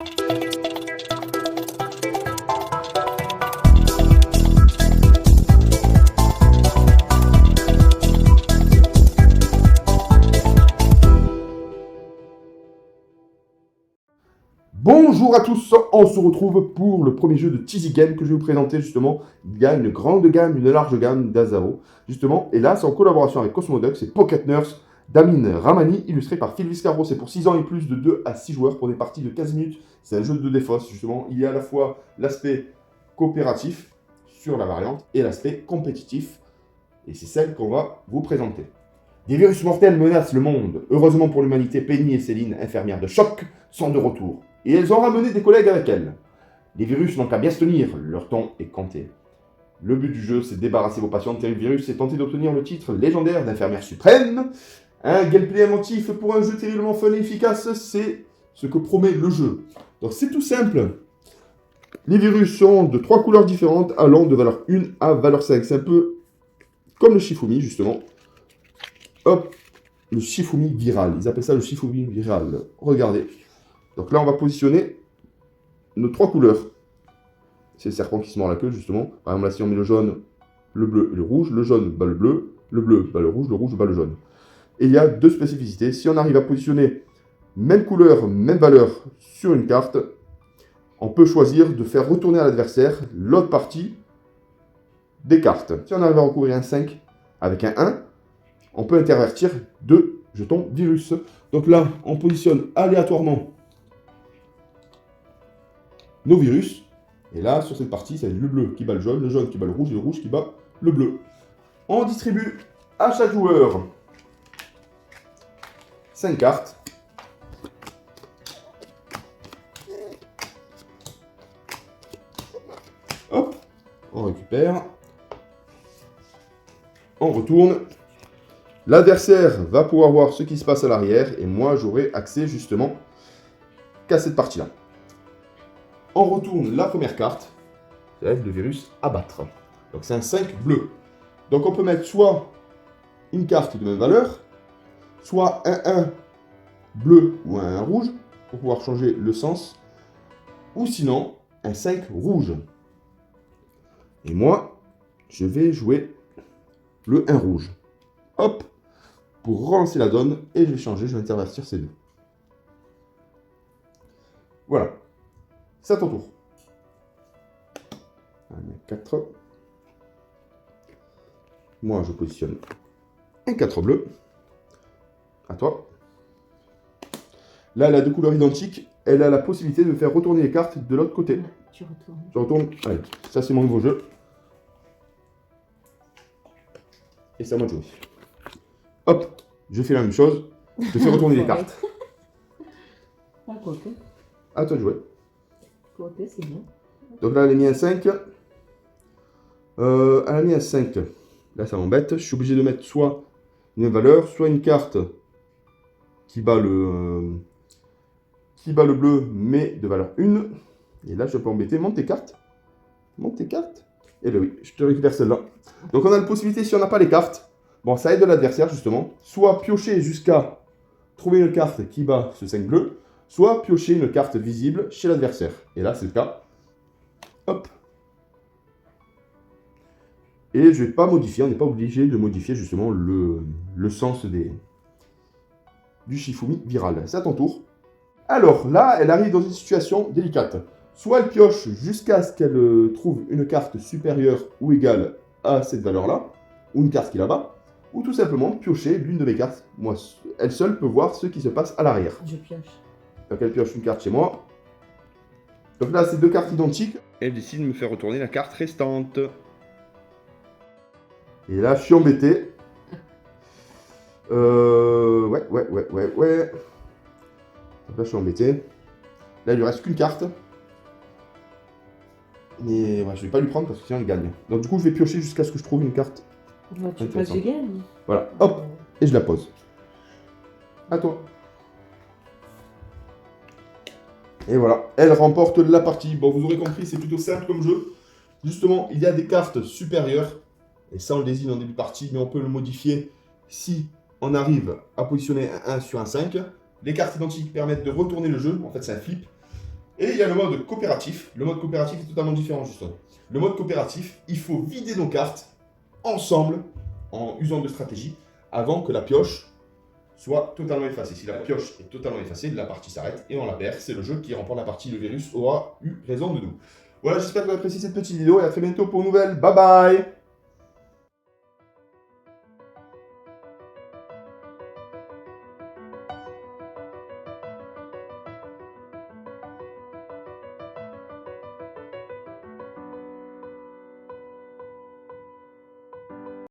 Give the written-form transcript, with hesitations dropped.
Bonjour à tous, on se retrouve pour le premier jeu de Cheesy Game que je vais vous présenter justement. Il y a une grande gamme, une large gamme d'Azao justement, et là c'est en collaboration avec Cosmoduck, c'est Pocket Nurse d'Amin Ramani, illustré par Phil Viscaro. C'est pour 6 ans et plus, de 2 à 6 joueurs pour des parties de 15 minutes. C'est un jeu de défausse justement, il y a à la fois l'aspect coopératif sur la variante et l'aspect compétitif, et c'est celle qu'on va vous présenter. Des virus mortels menacent le monde. Heureusement pour l'humanité, Penny et Céline, infirmières de choc, sont de retour. Et elles ont ramené des collègues avec elles. Les virus n'ont qu'à bien se tenir, leur temps est compté. Le but du jeu, c'est de débarrasser vos patients de terribles virus et tenter d'obtenir le titre légendaire d'infirmière suprême. Un gameplay inventif pour un jeu terriblement fun et efficace, c'est ce que promet le jeu. Donc c'est tout simple. Les virus sont de 3 couleurs différentes, allant de valeur 1 à valeur 5. C'est un peu comme le Shifumi, justement. Hop, le Shifumi viral. Ils appellent ça le Shifumi viral. Regardez. Donc là, on va positionner nos 3 couleurs. C'est le serpent qui se mord la queue, justement. Par exemple, là, si on met le jaune, le bleu et le rouge, le jaune bat le bleu bat le rouge bat le jaune. Et il y a 2 spécificités. Si on arrive à positionner même couleur, même valeur sur une carte, on peut choisir de faire retourner à l'adversaire l'autre partie des cartes. Si on arrive à recouvrir un 5 avec un 1, on peut intervertir 2 jetons virus. Donc là, on positionne aléatoirement nos virus. Et là, sur cette partie, c'est le bleu qui bat le jaune qui bat le rouge qui bat le bleu. On distribue à chaque joueur 5 cartes. Hop, on récupère. On retourne. L'adversaire va pouvoir voir ce qui se passe à l'arrière et moi, j'aurai accès justement qu'à cette partie-là. On retourne la première carte, c'est le virus abattre. Donc c'est un 5 bleu. Donc on peut mettre soit une carte de même valeur, soit un 1 bleu ou un 1 rouge, pour pouvoir changer le sens, ou sinon un 5 rouge. Et moi, je vais jouer le 1 rouge. Hop, pour relancer la donne, et je vais changer, je vais intervertir ces deux. Voilà. C'est à ton tour. 4. Moi, je positionne un 4 bleu. À toi. Là, elle a 2 couleurs identiques. Elle a la possibilité de faire retourner les cartes de l'autre côté. Tu retournes. Je retourne. Allez, ça c'est mon nouveau jeu. Et c'est à moi de jouer. Hop, je fais la même chose. Je fais retourner les cartes. Ah, quoique. À toi de jouer. Quoique, c'est bien. Donc là, elle a mis un 5. Elle a mis un 5. Là, ça m'embête. Je suis obligé de mettre soit une valeur, soit une carte qui bat le bleu, mais de valeur 1. Et là, je peux embêter. Monte tes cartes. Monte tes cartes. Eh bien oui, je te récupère celle-là. Donc on a la possibilité, si on n'a pas les cartes, bon, ça aide l'adversaire justement, soit piocher jusqu'à trouver une carte qui bat ce 5 bleu, soit piocher une carte visible chez l'adversaire. Et là, c'est le cas. Hop. Et je ne vais pas modifier, on n'est pas obligé de modifier justement le sens du Shifumi viral. C'est à ton tour. Alors là, elle arrive dans une situation délicate. Soit elle pioche jusqu'à ce qu'elle trouve une carte supérieure ou égale à cette valeur-là, ou une carte qui la bat, ou tout simplement piocher l'une de mes cartes. Moi, elle seule peut voir ce qui se passe à l'arrière. Je pioche. Donc elle pioche une carte chez moi. Donc là, c'est 2 cartes identiques. Elle décide de me faire retourner la carte restante. Et là, je suis embêté. Ouais. Donc là, je suis embêté. Là, il lui reste qu'une carte. Mais ouais, je vais pas lui prendre parce que sinon, il gagne. Donc du coup, je vais piocher jusqu'à ce que je trouve une carte. Bah, tu passes, je gagne. Voilà, hop, et je la pose. À toi. Et voilà, elle remporte la partie. Bon, vous aurez compris, c'est plutôt simple comme jeu. Justement, il y a des cartes supérieures. Et ça, on le désigne en début de partie, mais on peut le modifier si on arrive à positionner un 1 sur un 5. Les cartes identiques permettent de retourner le jeu. En fait, c'est un flip. Et il y a le mode coopératif. Le mode coopératif est totalement différent, justement. Le mode coopératif, il faut vider nos cartes ensemble, en usant de stratégie, avant que la pioche soit totalement effacée. Si la pioche est totalement effacée, la partie s'arrête et on la perd. C'est le jeu qui remporte la partie. Le virus aura eu raison de nous. Voilà, j'espère que vous avez apprécié cette petite vidéo et à très bientôt pour une nouvelle. Bye bye!